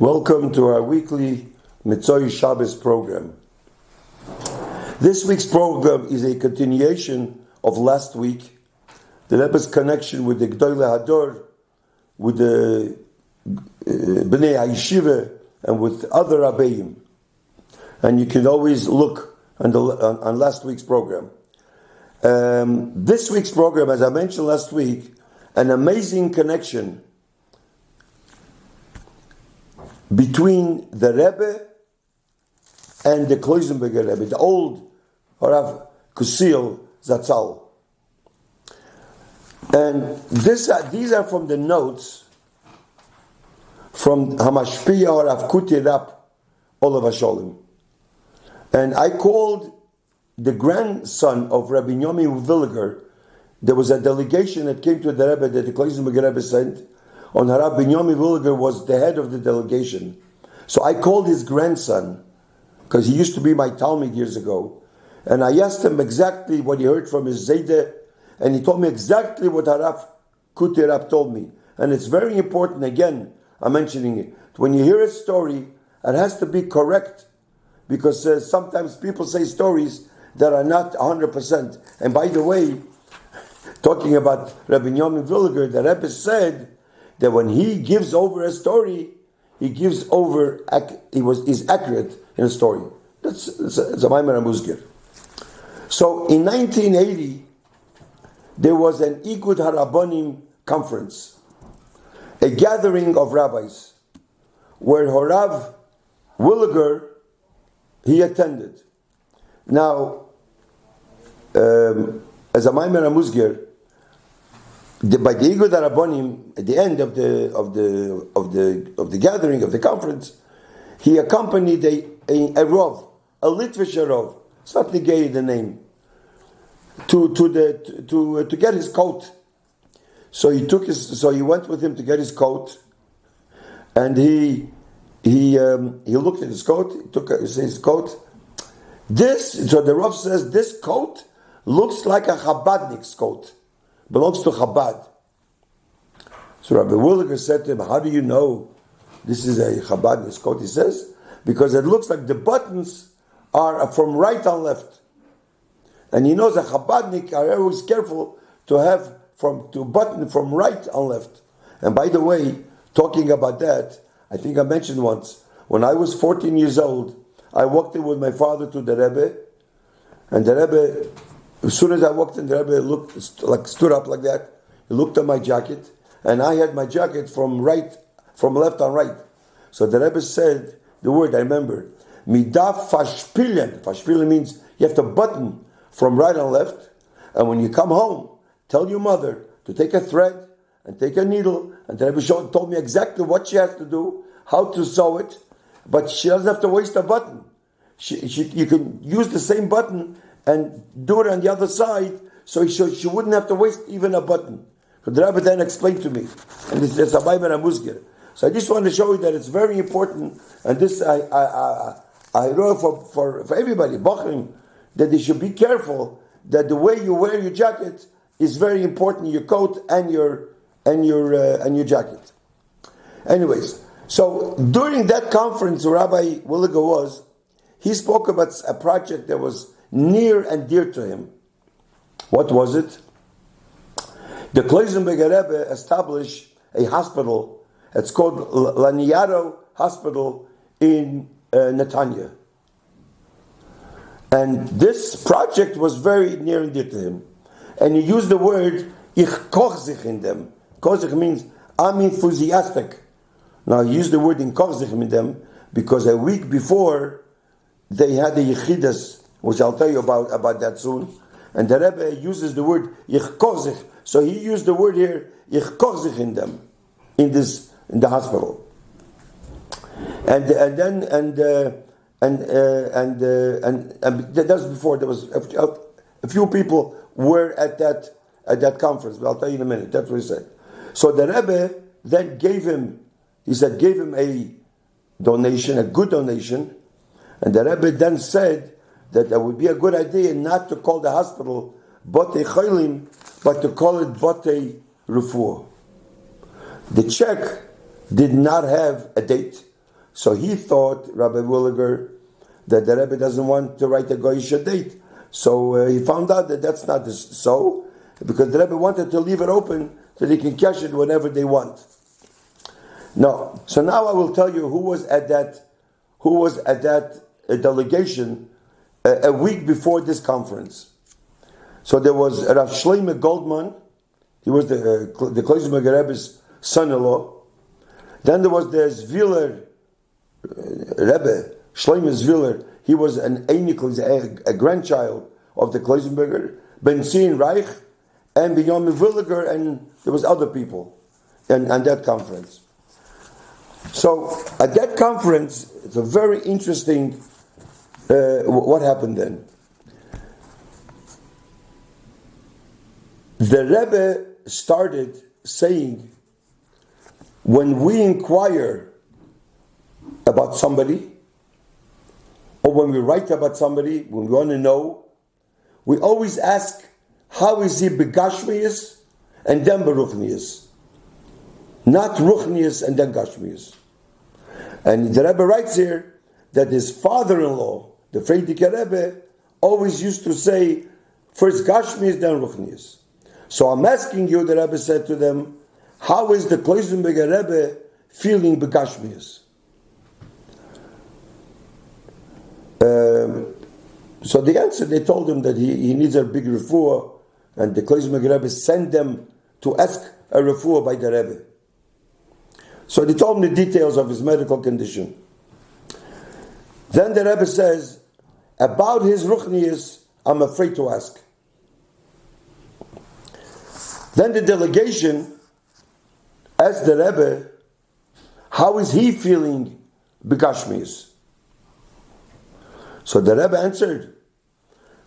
Welcome to our weekly Mitzvah Shabbos program. This week's program is a continuation of last week, the Rebbe's connection with the G'dolei Hador, with the Bnei HaYeshiva, and with other Rabbeim. And you can always look on last week's program. This week's program, as I mentioned last week, an amazing connection between the Rebbe and the Kloisenberger Rebbe, the old Harav Kusil Zatzal. And these are from the notes from Hamashpiya Harav Kuti Rab Olav HaSholim. And I called the grandson of Rabbi Yomi Villiger. There was a delegation that came to the Rebbe that the Kloisenberger Rebbe sent. On Harav Binyomi Villiger was the head of the delegation. So I called his grandson, because he used to be my Talmud years ago, and I asked him exactly what he heard from his Zayde, and he told me exactly what Harav Kuti Rab told me. And it's very important, again, I'm mentioning it. When you hear a story, it has to be correct, because sometimes people say stories that are not 100%. And by the way, talking about Rabbi Yomi Villiger, the Rebbe said that when he gives over a story, is accurate in a story. It's a Maimer Amuzgir. So in 1980, there was an Igud Harabonim conference, a gathering of rabbis, where Harav Williger, he attended. Now, as a Maimer Amuzgir, by the Igud Harabonim, at the end of the gathering of the conference, he accompanied a rov, a Litvish rov. It's not negay the name, to get his coat. So he went with him to get his coat, and he looked at his coat. He took his coat. So the rov says, this coat looks like a Chabadnik's coat. Belongs to Chabad. So Rabbi Williger said to him, how do you know this is a Chabadnik's coat? He says, because it looks like the buttons are from right on left. And he knows a Chabadnik are always careful to have to button from right on left. And by the way, talking about that, I think I mentioned once, when I was 14 years old, I walked in with my father to the Rebbe, and the Rebbe, as soon as I walked in, the Rebbe stood up like that. He looked at my jacket, and I had my jacket from left on right. So the Rebbe said the word, I remember, midaf fashpilen. Fashpilen means you have to button from right on left, and when you come home, tell your mother to take a thread and take a needle, and the Rebbe told me exactly what she has to do, how to sew it, but she doesn't have to waste a button. You can use the same button and do it on the other side, so she wouldn't have to waste even a button. So the Rabbi then explained to me, and it's a Maimer Amuzgir. So I just want to show you that it's very important, and this I wrote for everybody, Bachrim, that they should be careful that the way you wear your jacket is very important, your coat and your jacket. Anyways, so during that conference, Rabbi Williger he spoke about a project that was near and dear to him. What was it? The Kloisenberger Rebbe established a hospital. It's called Laniado Hospital in Netanya. And this project was very near and dear to him. And he used the word, ich koch sich in them. Koch sich means, I'm enthusiastic. Now he used the word in koch sich in them because a week before they had the Yechidas, which I'll tell you about that soon. And the Rebbe uses the word ich koch sich. So he used the word here, ich koch sich in them, in the hospital. And that was before. There was a few people were at that conference, but I'll tell you in a minute. That's what he said. So the Rebbe then gave him a donation, a good donation, and the Rebbe then said that would be a good idea not to call the hospital Batei Cholim, but to call it Batei Refuah. The check did not have a date, So he thought, Rabbi Williger, that the Rebbe doesn't want to write a Goyish date. So he found out that that's not so, because the Rebbe wanted to leave it open so they can cash it whenever they want. No. So now I will tell you who was at that delegation a week before this conference. So there was Rav Shlomo Goldman. He was the Kloisenberger Rebbe's son-in-law. Then there was the Zviller Rebbe, Shlomo Zviller. He was a grandchild of the Kloisenberger, Ben Zin Reich, and Binyamin Williger, and there was other people on that conference. So at that conference, it's a very interesting what happened then. The Rebbe started saying, when we inquire about somebody, or when we write about somebody, when we want to know, we always ask, how is he begashmius and then beruchnius? Not ruchnius and then gashmius. And the Rebbe writes here that his father-in-law, the Frierdiker Rebbe, always used to say, first gashmius, then ruchnius. So I'm asking you, the Rebbe said to them, how is the Kloisenberger Rebbe feeling begashmius? So the answer, they told him that he needs a big refuah, and the Kloisenberger Rebbe sent them to ask a refuah by the Rebbe. So they told him the details of his medical condition. Then the Rebbe says, about his ruchnius, I'm afraid to ask. Then the delegation asked the Rebbe, how is he feeling begashmius? So the Rebbe answered,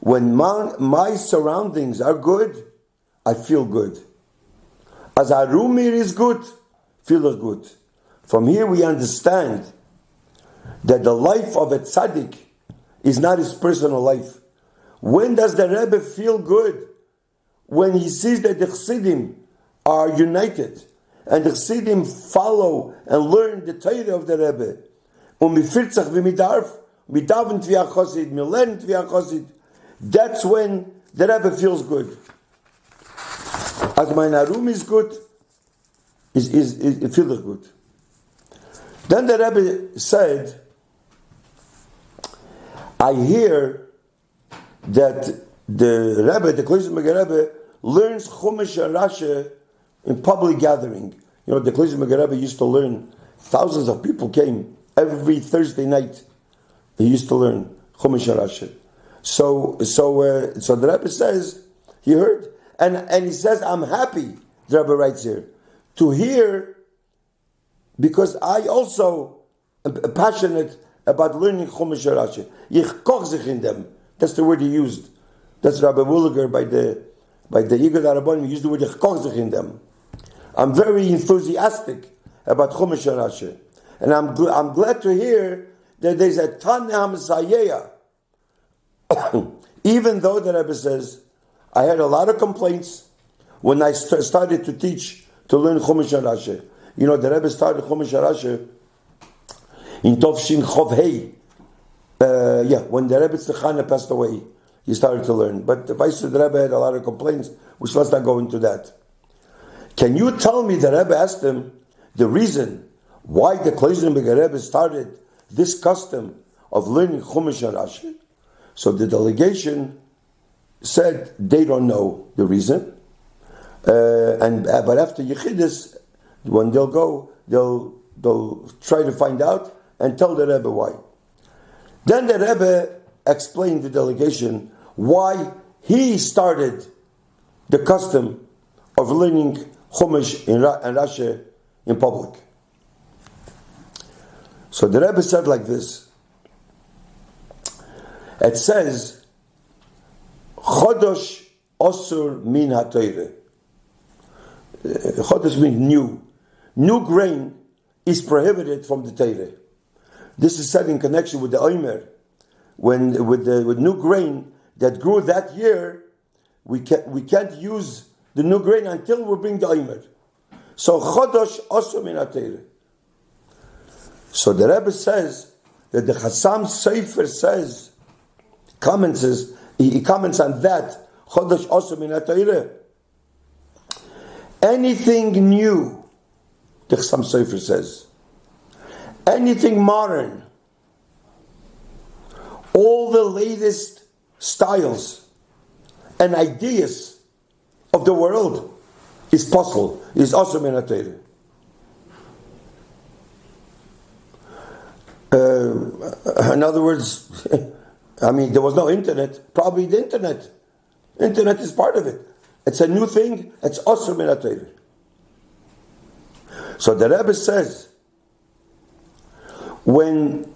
when my surroundings are good, I feel good. As Arumir is good, feel good. From here we understand that the life of a tzaddik is not his personal life. When does the Rebbe feel good? When he sees that the Chassidim are united, and the Chassidim follow and learn the Torah of the Rebbe. That's when the Rebbe feels good. As my Narum is good, it feels good. Then the Rebbe said, I hear that the Rebbe, the Kloisenberger Rebbe, learns Chumash and Rashi in public gathering. You know, the Kloisenberger Rebbe used to learn. Thousands of people came every Thursday night. He used to learn Chumash and Rashi. So the Rebbe says he heard, and he says, I'm happy. The Rebbe writes here to hear, because I also am passionate about learning Chumash and Rashi. Ich koch sich in them. That's the word he used. That's Rabbi Williger by the Yigud Arabonim. He used the word ich koch sich in them. I'm very enthusiastic about Chumash and Rashi, and I'm glad to hear that there's a Tanam Sayeya. Even though the Rebbe says, I had a lot of complaints when I started to teach, to learn Chumash and Rashi. You know, the Rebbe started Chumash and Rashi in Tovshin Chov Hei. When the Rebbe Tzechana passed away, he started to learn. But the Vice of the Rebbe had a lot of complaints, which let's not go into that. Can you tell me, the Rebbe asked him, the reason why the Kloisenberger Rebbe started this custom of learning Chumash and Rashi? So the delegation said they don't know the reason, but after Yechidus, when they'll go, they'll try to find out and tell the Rebbe why. Then the Rebbe explained to the delegation why he started the custom of learning Chumash and Rashi in public. So the Rebbe said like this. It says, Chodosh Osur Min HaTorah. Chodosh means new. New grain is prohibited from the Torah. This is said in connection with the Omer. With new grain that grew that year, we can't use the new grain until we bring the Omer. So Chodosh Osur Min HaTorah. So the Rebbe says that the Chassam Sefer says, he comments on that, Chodesh Osir Min HaTorah. Anything new, the Chassam Sefer says, anything modern, all the latest styles and ideas of the world is possible, is Osir Min HaTorah. In other words, I mean, there was no internet. Probably the internet. Internet is part of it. It's a new thing. It's Osir Min HaTorah. So the Rebbe says, when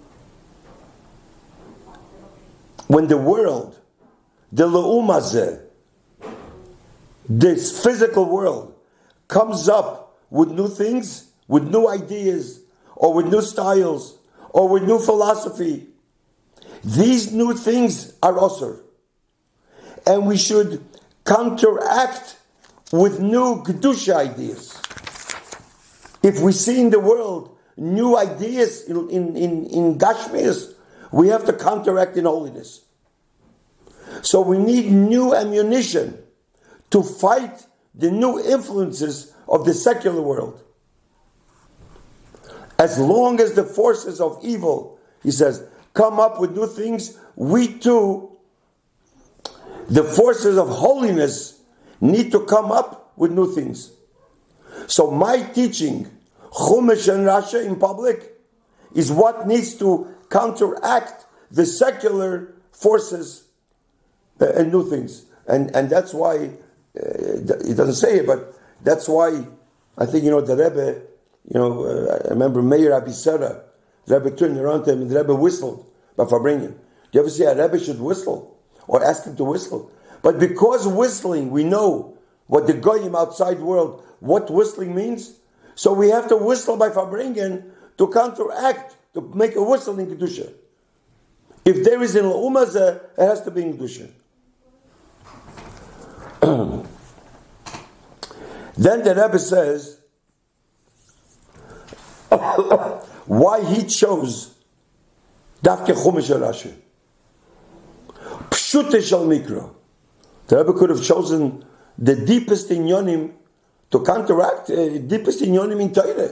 the world, the Le'umazeh, this physical world, comes up with new things, with new ideas, or with new styles, or with new philosophy, these new things are osur. And we should counteract with new Kedusha ideas. If we see in the world new ideas in Gashmias, we have to counteract in holiness. So we need new ammunition to fight the new influences of the secular world. As long as the forces of evil, he says, come up with new things, we too, the forces of holiness, need to come up with new things. So my teaching, Chumash and Rasha in public, is what needs to counteract the secular forces and new things. And that's why, it doesn't say it, but that's why I think, the Rebbe, I remember Meir Rabbi Sarah, the Rebbe turned around to him and the Rebbe whistled by Fabrinyan. Do you ever see a Rebbe should whistle or ask him to whistle? But because whistling, we know what the Goyim outside world, what whistling means. So we have to whistle by Fabrinyan to counteract, to make a whistle in Kedusha. If there is in L'umazeh, it has to be in Kedusha. Then the Rebbe says, why he chose Dafke Chumash Rashi. Pshute Shal Mikra. The Rebbe could have chosen the deepest inyonim to counteract deepest inyonim in Torah.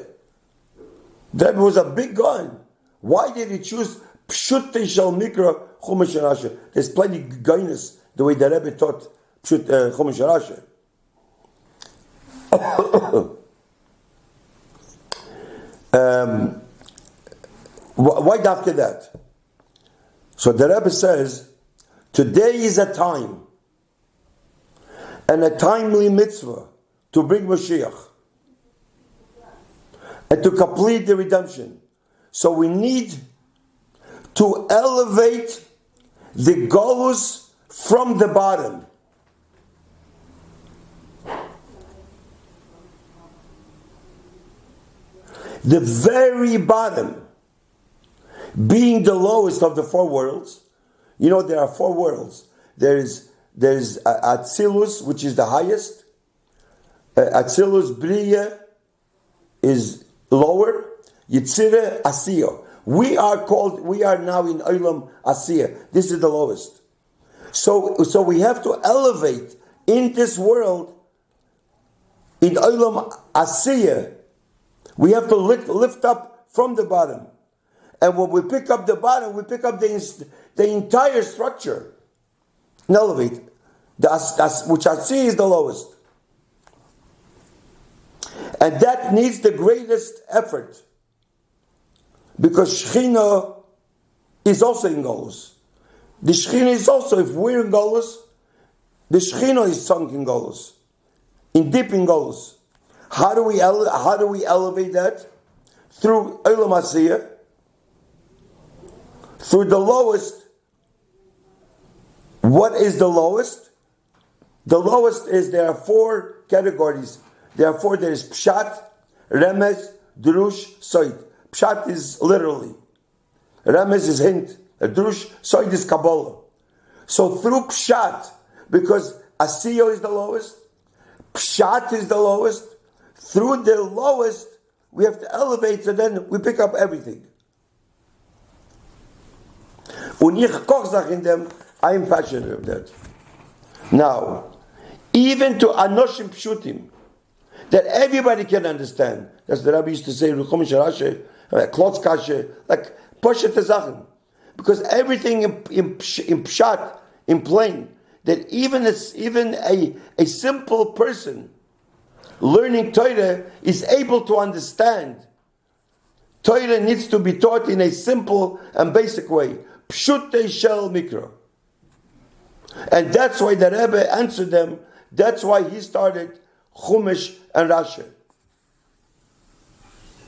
The Rebbe was a big gun. Why did he choose Pshute Shal Mikra Chumash Rashi? There's plenty of guyness the way the Rebbe taught Chumash Rashi. Why after that? So the Rebbe says, today is a time and a timely mitzvah to bring Mashiach and to complete the redemption. So we need to elevate the Golus from the bottom. The very bottom, being the lowest of the four worlds. There are four worlds. There's Atzilus, which is the highest. Atzilus Briya is lower. Yitzire Asiya. We are now in Olam Asiya. This is the lowest. So we have to elevate in this world, in Olam Asiya. We have to lift up from the bottom. And when we pick up the bottom, we pick up the entire structure. And elevate. Which I see is the lowest. And that needs the greatest effort. Because Shechina is also in Golus. The Shechina is also, if we're in Golus, the Shechina is sunk in Golus. Deep in Golus. How do we elevate that? Through Olam Asiyah, through the lowest. What is the lowest? The lowest is, there are four categories. There is Pshat, Remez, Drush, Soid. Pshat is literally. Remez is hint. Drush, Soid is Kabbalah. So through Pshat, because Asiyah is the lowest, Pshat is the lowest, through the lowest, we have to elevate, so then we pick up everything. Und ich koch sag in them, I'm passionate of that. Now, even to Anoshim Pshutim, that everybody can understand. That's the Rabbi used to say, Klotz Kashe, like Poshet Sachen. Because everything in Pshat, in plain, that even a simple person learning Torah is able to understand. Torah needs to be taught in a simple and basic way. Pshutei shel mikra. And that's why the Rebbe answered them. That's why he started Chumash and Rashi.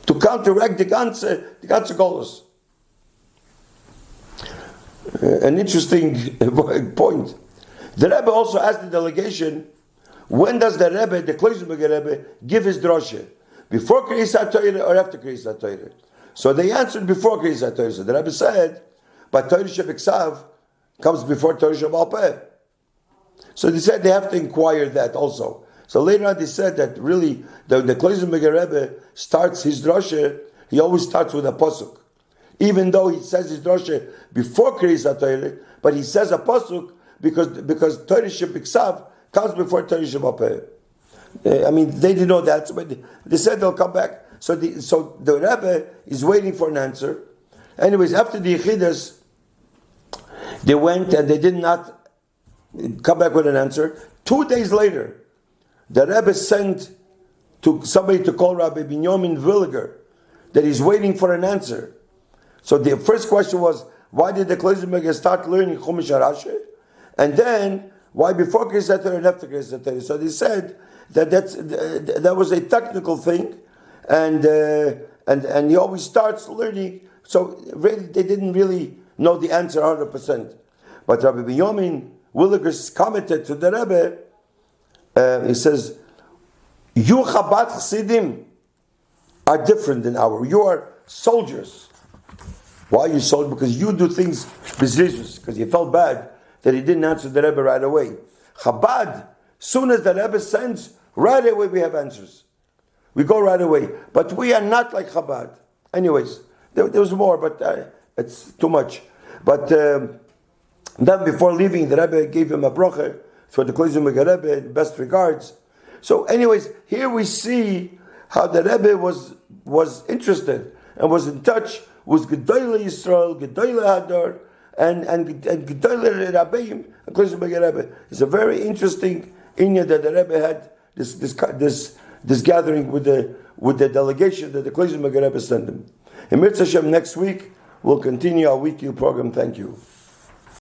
To counteract the ganze Golos. An interesting point. The Rebbe also asked the delegation, when does the Rebbe, the Kloisenberger Rebbe, give his droshe? Before Kriyas Torah or after Kriyas Torah? So they answered before Kriyas Torah. So the Rebbe said, but Torah Shebeksav comes before Torah Shebal Peh. So they said they have to inquire that also. So later on they said that really the Kloisenberger Rebbe starts his droshe, he always starts with a pasuk. Even though he says his droshe before Kriyas Torah, but he says a pasuk because Torah Shebeksav comes before Torah Shebal Peh. I mean, they didn't know that, but they said they'll come back. So the Rebbe is waiting for an answer. Anyways, after the Yechidas, they went and they did not come back with an answer. 2 days later, the Rebbe sent to somebody to call Rabbi Binyamin Villiger that he's waiting for an answer. So the first question was, why did the Kloisenberger start learning Chumash Rashi? And then, why before Kriyas Torah and after Kriyas Torah? So they said that was a technical thing, and he always starts learning. So really, they didn't really know the answer 100%. But Rabbi Binyamin Williger commented to the Rebbe. He says, "You Chabad Chassidim are different than our. You are soldiers. Why are you soldiers? Because you do things bezrizus. Because you felt bad that he didn't answer the Rebbe right away. Chabad, soon as the Rebbe sends, right away we have answers. We go right away. But we are not like Chabad. Anyways, there was more, but it's too much. But then before leaving, the Rebbe gave him a bracha for the Kloisenberger Rebbe, best regards. So anyways, here we see how the Rebbe was interested and was in touch with Gedolei Yisrael, Gedolei Hadar, and Gedolei Rabbeim, and Kloisenberger Rebbe. It's a very interesting inyan that the Rebbe had this gathering with the delegation that the Kloisenberger Rebbe sent him. In Mitzvah Hashem next week, we'll continue our weekly program. Thank you.